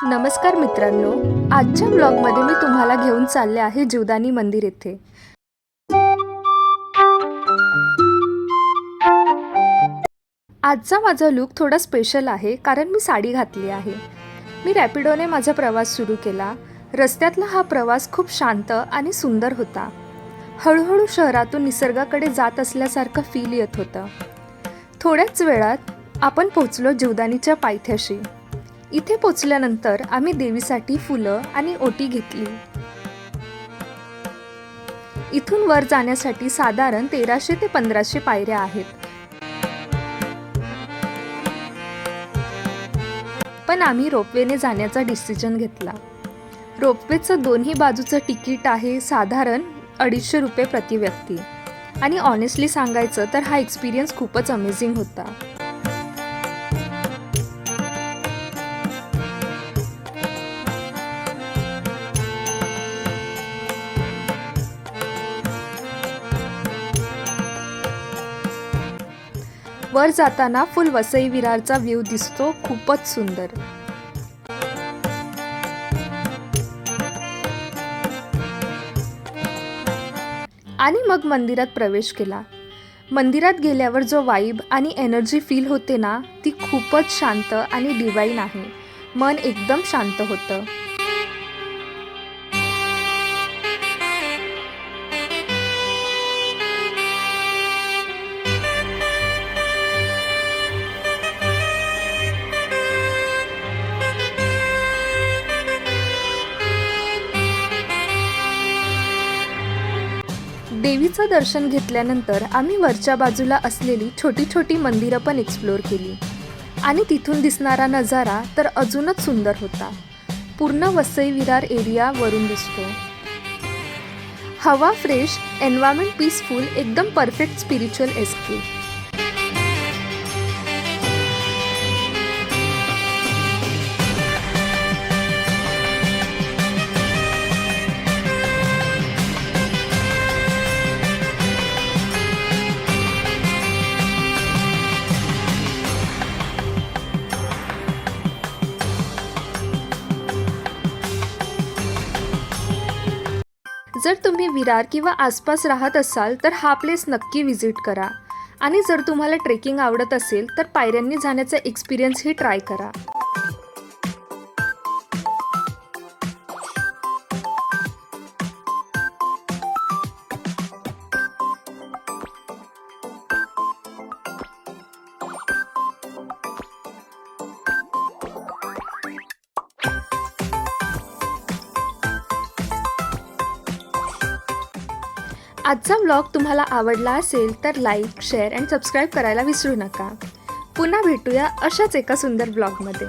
नमस्कार मित्रांनो, आजच्या ब्लॉगमध्ये मी तुम्हाला घेऊन चालले आहे जीवदानी मंदिर येथे। आजचा माझा लुक थोडा स्पेशल आहे कारण मी साडी घातली आहे। मी रॅपिडोने माझा प्रवास सुरू केला। रस्त्यातला हा प्रवास खूप शांत आणि सुंदर होता। हळूहळू शहरातून निसर्गाकडे जात असल्यासारखं फील येत होतं। थोड्याच वेळात आपण पोहोचलो जीवदानीच्या पायथ्याशी। इथे पोचल्यानंतर आम्ही देवीसाठी फुलं आणि ओटी घेतली। इथून वर जाण्यासाठी साधारण 1300 ते 1500 पायऱ्या आहेत। पण आम्ही रोपवेने जाण्याचा डिसिजन घेतला। रोपवेचं दोन्ही बाजूचं तिकीट आहे साधारण 250 रुपये प्रति व्यक्ती आणि ऑनेस्टली सांगायचं तर हा एक्सपिरियन्स खूपच अमेझिंग होता। वर जाताना फुल वसई विरारचा व्ह्यू दिसतो, खूपच सुंदर। आणि मग मंदिरात प्रवेश केला। मंदिरात गेल्यावर जो वाइब आणि एनर्जी फील होते ना, ती खूपच शांत आणि डिवाइन आहे। मन एकदम शांत होतं। देवीचं दर्शन घेतल्यानंतर आम्ही वरच्या बाजूला असलेली छोटी छोटी मंदिरं पण एक्सप्लोर केली आणि तिथून दिसणारा नजारा तर अजूनच सुंदर होता। पूर्ण वसई विरार एरिया वरून दिसतो। हवा फ्रेश, एन्व्हायरमेंट पीसफुल, एकदम परफेक्ट स्पिरिच्युअल एस्केप। जर तुम्ही विरार किंवा आसपास राहत असाल तर हा प्लेस नक्की विजिट करा आणि जर तुम्हाला ट्रेकिंग आवडत असेल तर पायऱ्यांनी जाण्याचा एक्सपिरियन्स ही ट्राय करा। आजचा व्लॉग तुम्हाला आवडला असेल तर लाईक, शेअर आणि सबस्क्राईब करायला विसरू नका। पुन्हा भेटूया अशाच एका सुंदर व्लॉगमध्ये।